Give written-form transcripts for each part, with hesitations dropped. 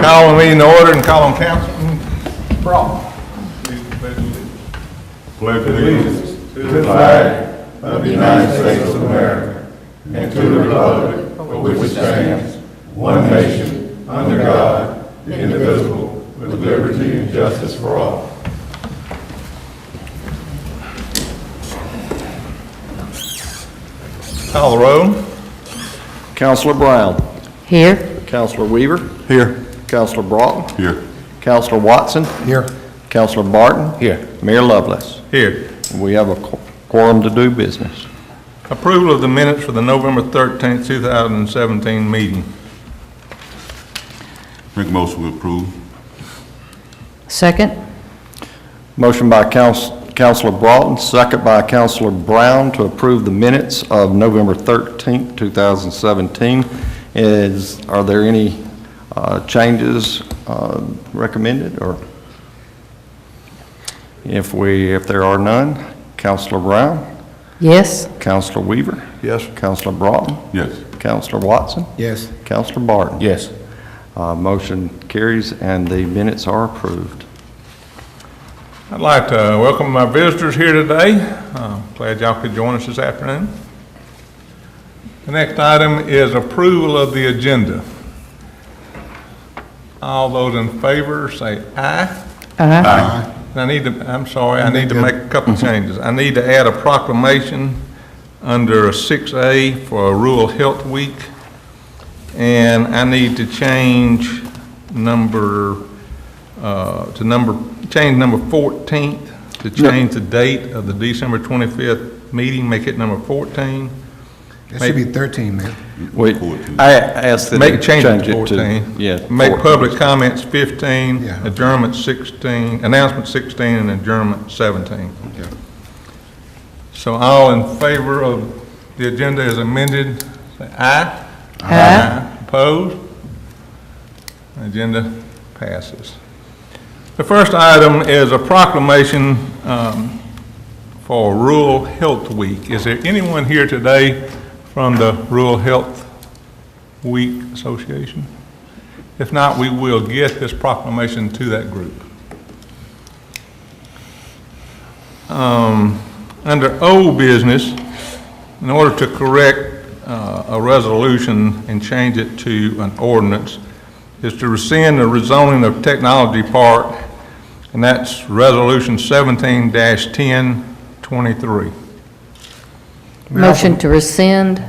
Call the meeting to order and call on Councilman Broughton. Pledge allegiance to the flag of the United States of America and to the republic for which it stands, one nation, under God, indivisible, with liberty and justice for all. Call the roll. Councilor Brown. Here. Councilor Weaver. Here. Councilor Broughton. Here. Councilor Watson. Here. Councilor Barton. Here. Mayor Lovelace. Here. We have a quorum to do business. Approval of the minutes for the November 13th, 2017 meeting. Make a motion to approve. Second. Motion by Councilor Broughton, second by Councilor Brown to approve the minutes of November 13th, 2017. Are there any changes recommended, or if there are none? Councilor Brown? Yes. Councilor Weaver? Yes. Councilor Broughton? Yes. Councilor Watson? Yes. Councilor Barton? Yes. Motion carries and the minutes are approved. I'd like to welcome my visitors here today. Glad y'all could join us this afternoon. The next item is approval of the agenda. All those in favor say aye. Aye. I need to make a couple of changes. I need to add a proclamation under a 6A for a Rural Health Week. And I need to change number 14th to change the date of the December 25th meeting, make it number 14. It should be 13, man. Wait, 14. I asked that Make change it it to 14. Yeah. Make 14. public comments 15, Yeah. adjournment 16, announcement 16, and adjournment 17. Okay. So all in favor of the agenda as amended, say aye. Aye. Opposed? Agenda passes. The first item is a proclamation for Rural Health Week. Is there anyone here today from the Rural Health Week Association? If not, we will get this proclamation to that group. Under old business, in order to correct a resolution and change it to an ordinance, is to rescind the rezoning of Technology Park, and that's Resolution 17-1023. Motion to rescind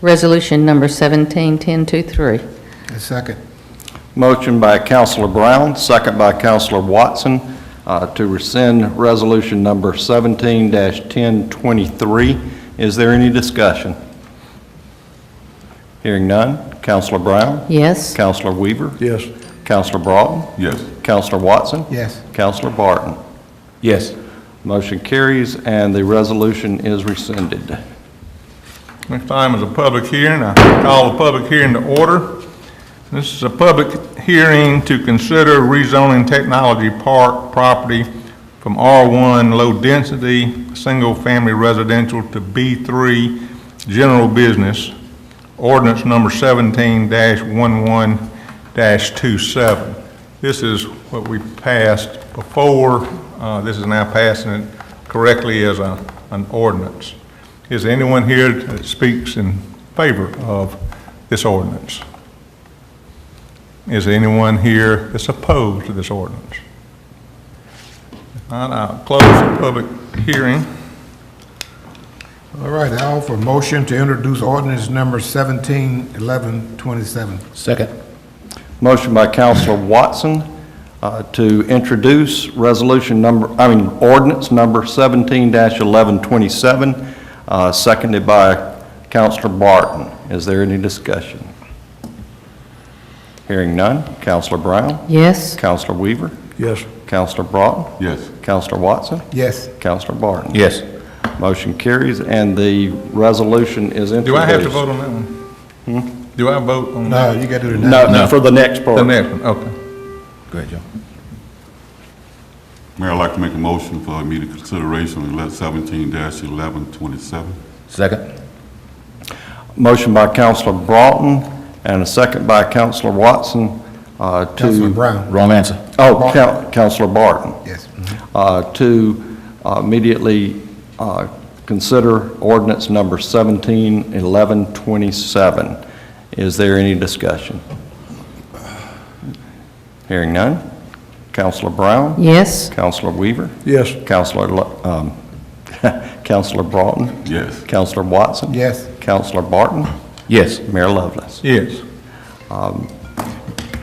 resolution number 17-1023. A second. Motion by Councilor Brown, second by Councilor Watson to rescind resolution number 17-1023. Is there any discussion? Hearing none. Councilor Brown? Yes. Councilor Weaver? Yes. Councilor Broughton? Yes. Councilor Watson? Yes. Councilor Barton? Yes. Motion carries and the resolution is rescinded. Next item is a public hearing. I call the public hearing to order. This is a public hearing to consider rezoning Technology Park property from R1 low density, single family residential to B3 general business. Ordinance number 17-11-27. This is what we passed before. This is now passing it correctly as an ordinance. Is there anyone here that speaks in favor of this ordinance? Is there anyone here that's opposed to this ordinance? If not, I'll close the public hearing. All right, I offer a motion to introduce ordinance number 17-11-27. Second. Motion by Councilor Watson to introduce ordinance number 17-1127, seconded by Councilor Barton. Is there any discussion? Hearing none. Councilor Brown? Yes. Councilor Weaver? Yes. Councilor Broughton? Yes. Councilor Watson? Yes. Councilor Barton? Yes. Motion carries and the resolution is introduced. Do I have to vote on that one? Do I vote on No, that? you got to do the next. No, for the next part. The next one, okay. Go ahead, Joe. Mayor, I'd like to make a motion for immediate consideration of 17-11-27. Second. Motion by Councilor Broughton and a second by Councilor Watson Councilman Brown. Wrong answer. Oh, Counselor Barton. Yes. To immediately consider ordinance number 171127. Is there any discussion? Hearing none. Counselor Brown? Yes. Counselor Weaver? Yes. Counselor Broughton? Yes. Counselor Watson? Yes. Counselor Barton? Yes. Mayor Lovelace? Yes.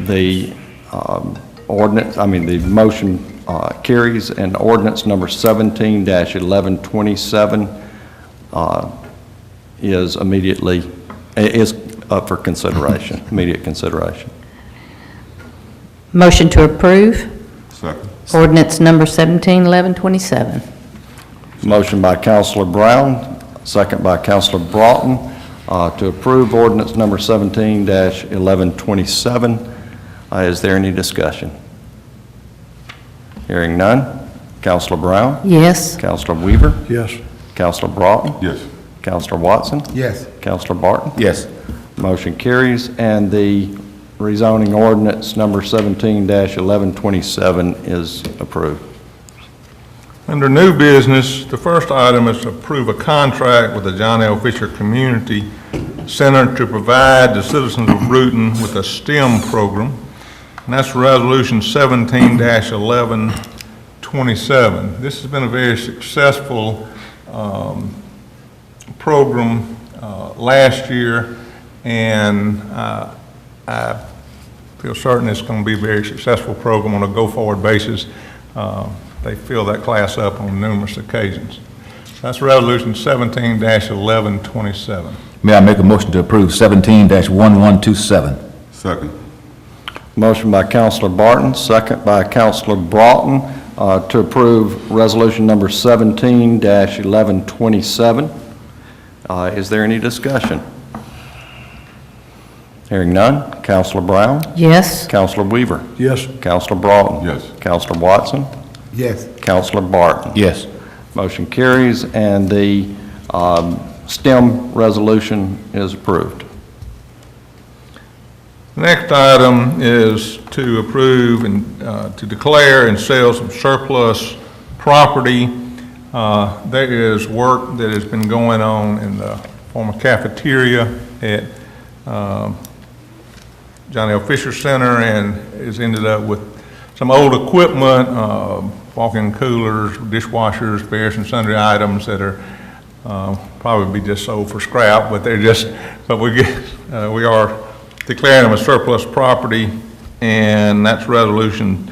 The the motion carries, and ordinance number 17-1127 is up for consideration, immediate consideration. Motion to approve Second. ordinance number 171127. Motion by Counselor Brown, second by Counselor Broughton, to approve ordinance number 17-1127. Is there any discussion? Hearing none. Counselor Brown? Yes. Counselor Weaver? Yes. Counselor Broughton? Yes. Counselor Watson? Yes. Counselor Barton? Yes. Motion carries, and the rezoning ordinance number 17-1127 is approved. Under new business, the first item is to approve a contract with the John L. Fisher Community Center to provide the citizens of Brewton with a STEM program, and that's Resolution 17-1127. This has been a very successful program last year, and I feel certain it's going to be a very successful program on a go-forward basis. They fill that class up on numerous occasions. That's Resolution 17-1127. May I make a motion to approve 17-1127? Second. Motion by Counselor Barton, second by Counselor Broughton, to approve resolution number 17-1127. Is there any discussion? Hearing none. Counselor Brown? Yes. Counselor Weaver? Yes. Counselor Broughton? Yes. Counselor Watson? Yes. Counselor Barton? Yes. Motion carries, and the STEM resolution is approved. The next item is to approve and to declare and sell some surplus property. There is work that has been going on in the former cafeteria at John L. Fisher Center, and has ended up with some old equipment, walk-in coolers, dishwashers, various and sundry items that are probably be just sold for scrap, but they're just, but we are declaring them as surplus property, and that's resolution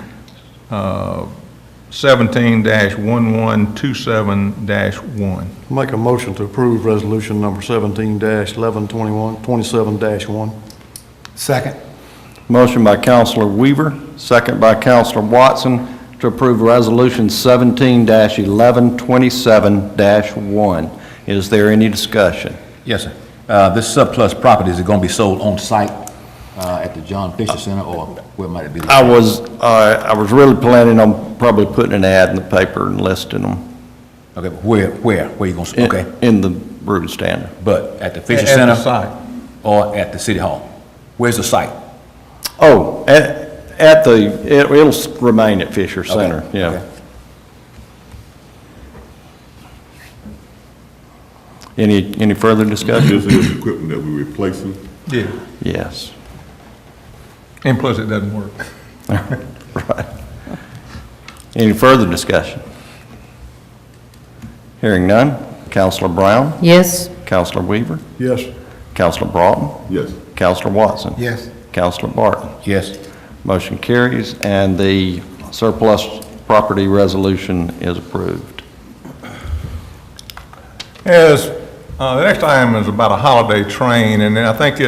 17-1127-1. Make a motion to approve resolution number 17-1127-1. Second. Motion by Counselor Weaver, second by Counselor Watson, to approve resolution 17-1127-1. Is there any discussion? Yes, sir. This surplus property, is it going to be sold on site at the John Fisher Center, or where might it be? I was really planning on probably putting an ad in the paper and listing them Okay, but where are you going to, okay? in the Brewton Standard. But at the Fisher At Center? the site. Or at the City Hall? Where's the site? Oh, it'll remain at Fisher Center, Okay, yeah. okay. Any further discussion? This is equipment that we're replacing. Yeah, Yes. and plus it doesn't work. Right. Any further discussion? Hearing none. Counselor Brown? Yes. Counselor Weaver? Yes. Counselor Broughton? Yes. Counselor Watson? Yes. Counselor Barton? Yes. Motion carries, and the surplus property resolution is approved. As, the next item is about a holiday train, and I think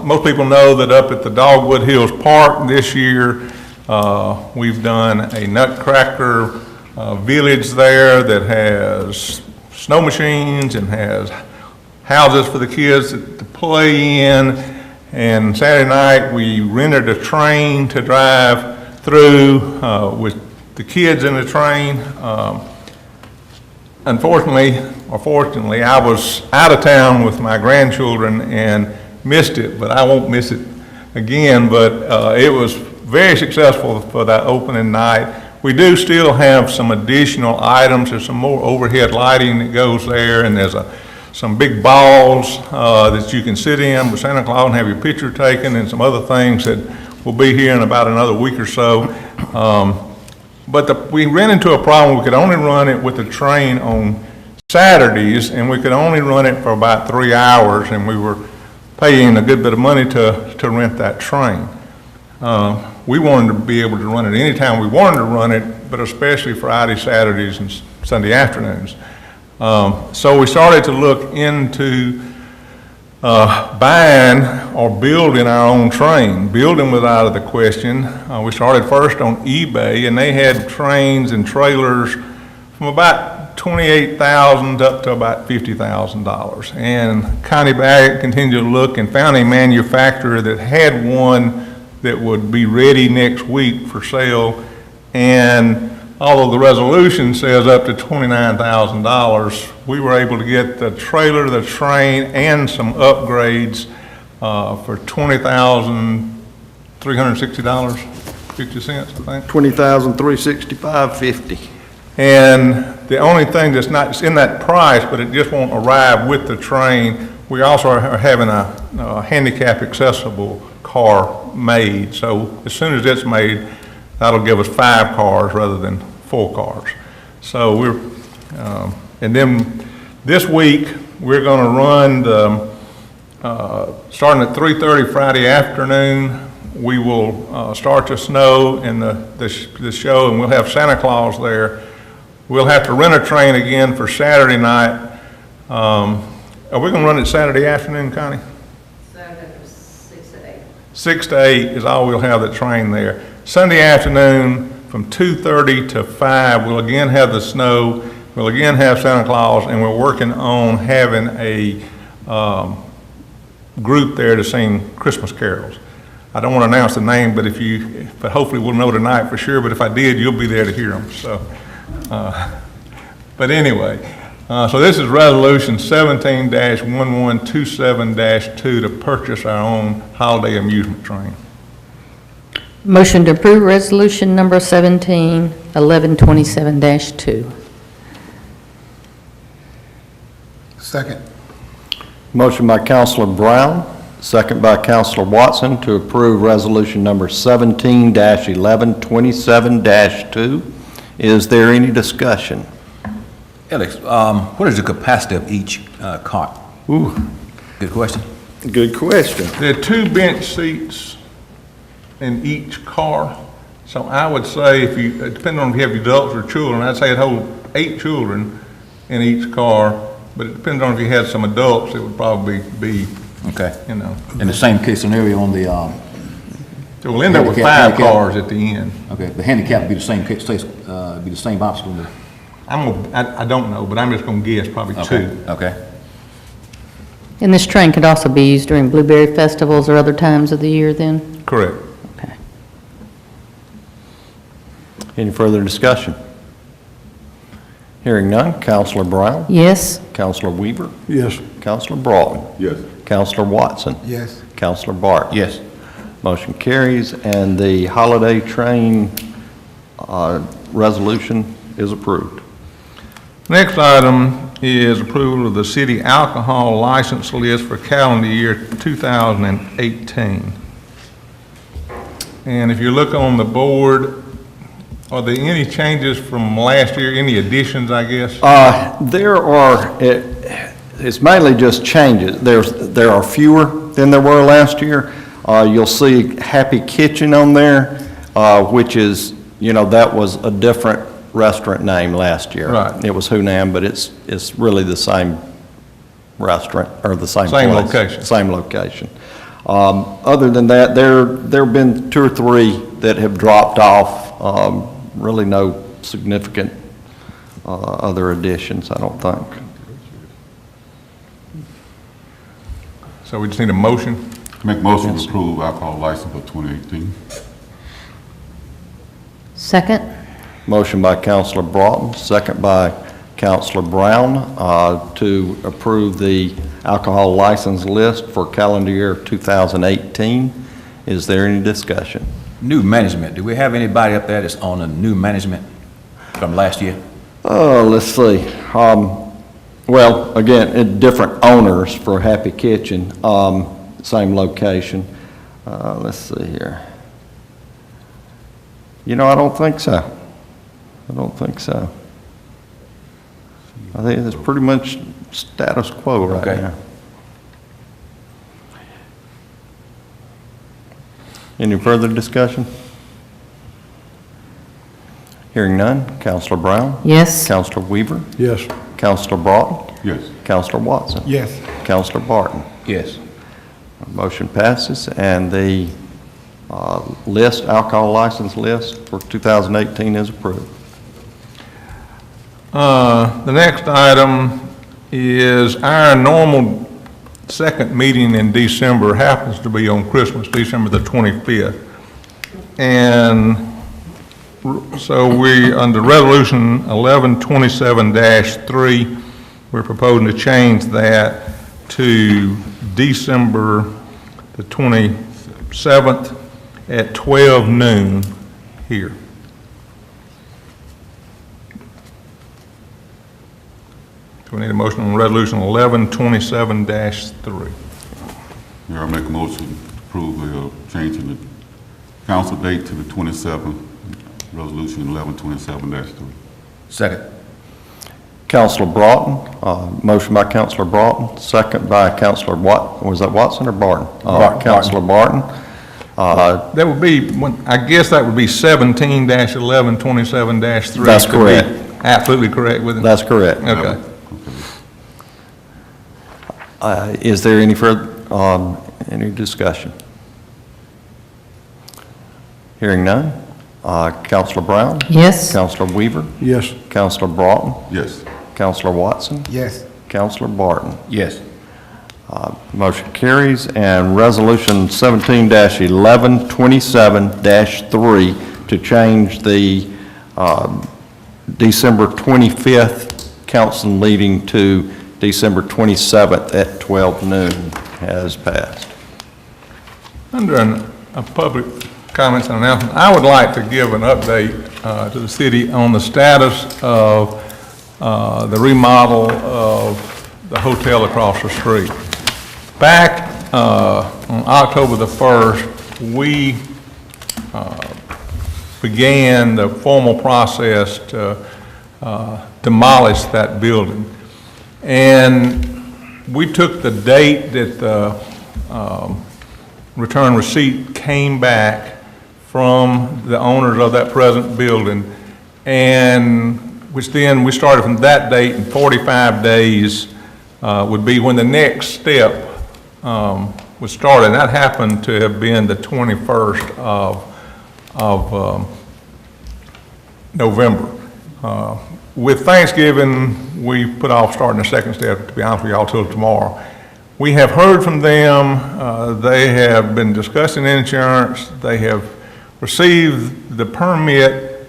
most people know that up at the Dogwood Hills Park this year, we've done a Nutcracker village there that has snow machines and has houses for the kids to play in. And Saturday night, we rented a train to drive through with the kids in the train. Unfortunately, or fortunately, I was out of town with my grandchildren and missed it, but I won't miss it again, but it was very successful for that opening night. We do still have some additional items. There's some more overhead lighting that goes there, and there's some big balls that you can sit in with Santa Claus and have your picture taken, and some other things that will be here in about another week or so. But we ran into a problem. We could only run it with the train on Saturdays, and we could only run it for about 3 hours, and we were paying a good bit of money to rent that train. We wanted to be able to run it anytime we wanted to run it, but especially Friday, Saturdays, and Sunday afternoons. So we started to look into buying or building our own train. Building was out of the question. We started first on eBay, and they had trains and trailers from about $28,000 up to about $50,000. And Connie Baggett continued to look and found a manufacturer that had one that would be ready next week for sale. And although the resolution says up to $29,000, we were able to get the trailer, the train, and some upgrades for $20,360.50, I think. $20,365.50. And the only thing that's not, it's in that price, but it just won't arrive with the train, we also are having a handicap accessible car made. So as soon as it's made, that'll give us 5 cars rather than 4 cars. So and then this week, we're gonna run starting at 3:30 Friday afternoon, we will start the snow and the show, and we'll have Santa Claus there. We'll have to rent a train again for Saturday night. Are we gonna run it Saturday afternoon, Connie? Saturday from 6 to 8. 6 to 8 is all we'll have the train there. Sunday afternoon from 2:30 to 5, we'll again have the snow, we'll again have Santa Claus, and we're working on having a group there to sing Christmas carols. I don't want to announce the name, but but hopefully we'll know tonight for sure, but if I did, you'll be there to hear them, so. But anyway, so this is resolution 17-1127-2 to purchase our own holiday amusement train. Motion to approve resolution number 17-1127-2. Second. Motion by Counselor Brown, second by Counselor Watson to approve resolution number 17-1127-2. Is there any discussion? Alex, what is the capacity of each cart? Ooh, Good question. good question. There are 2 bench seats in each car, so I would say depending on if you have adults or children, I'd say it'd hold 8 children in each car, but it depends on if you had some adults, it would probably be, Okay. you know. In the same case scenario on the, So we'll end up with 5 Handicap. cars at the end. okay, the handicap would be the same case, be the same option on the. I don't know, but I'm just gonna guess probably 2. Okay. Okay. And this train could also be used during blueberry festivals or other times of the year then? Correct. Okay. Any further discussion? Hearing none, Counselor Brown, Yes. Counselor Weaver, Yes. Counselor Broughton, Yes. Counselor Watson, Yes. Counselor Barton. Yes. Motion carries, and the holiday train resolution is approved. Next item is approval of the city alcohol license list for calendar year 2018. And if you look on the board, are there any changes from last year, any additions, I guess? There are, it's mainly just changes. There are fewer than there were last year. You'll see Happy Kitchen on there, which is, that was a different restaurant name last year. Right. It was Hunan, but it's really the same restaurant, or the same place. Same location. Same location. Other than that, there have been 2 or 3 that have dropped off. Really no significant other additions, I don't think. So we just need a motion. Make motion to approve alcohol license for 2018. Second? Motion by Counselor Broughton, second by Counselor Brown, to approve the alcohol license list for calendar year 2018. Is there any discussion? New management, do we have anybody up there that's on the new management from last year? Oh, let's see. Well, again, different owners for Happy Kitchen, same location. Let's see here. You know, I don't think so. I don't think so. I think it's pretty much status quo right Okay. now. Any further discussion? Hearing none. Counselor Brown? Yes. Counselor Weaver? Yes. Counselor Broughton? Yes. Counselor Watson? Yes. Counselor Barton? Yes. Motion passes, and the list, alcohol license list for 2018 is approved. The next item is our normal second meeting in December happens to be on Christmas, December the 25th. And so we, under Resolution 1127-3, we're proposing to change that to December the 27th at 12 noon here. Do we need a motion on Resolution 1127-3? Mayor, I make a motion to approve the changing the council date to the 27th, resolution 1127-3. Second. Counselor Broughton, motion by Counselor Broughton, second by Counselor was that Watson or Barton? Barton. Counselor Barton. That would be, I guess that would be 17-1127-3. That's to be correct. Absolutely correct with it? That's correct. Okay. Is there any further, any discussion? Hearing none. Counselor Brown? Yes. Counselor Weaver? Yes. Counselor Broughton? Yes. Counselor Watson? Yes. Counselor Barton? Yes. Motion carries, and Resolution 17-1127-3 to change the December 25th council meeting to December 27th at 12 noon has passed. Under a public comments and announcement, I would like to give an update to the city on the status of the remodel of the hotel across the street. Back on October the 1st, we began the formal process to demolish that building. And we took the date that the return receipt came back from the owners of that present building, and which then we started from that date, and 45 days would be when the next step was started. And that happened to have been the 21st of November. With Thanksgiving, we put off starting the second step, to be honest with y'all, till tomorrow. We have heard from them. They have been discussing insurance. They have received the permit.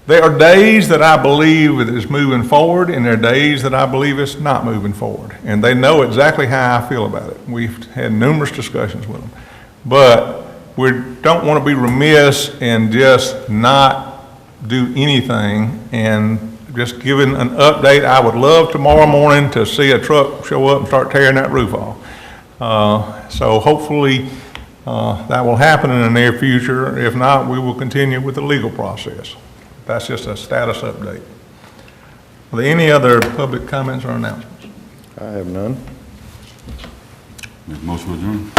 There are days that I believe it is moving forward, and there are days that I believe it's not moving forward. And they know exactly how I feel about it. We've had numerous discussions with them. But we don't want to be remiss and just not do anything, and just giving an update. I would love tomorrow morning to see a truck show up and start tearing that roof off. So hopefully that will happen in the near future. If not, we will continue with the legal process. That's just a status update. Are there any other public comments or announcements? I have none. Make a motion to adjourn.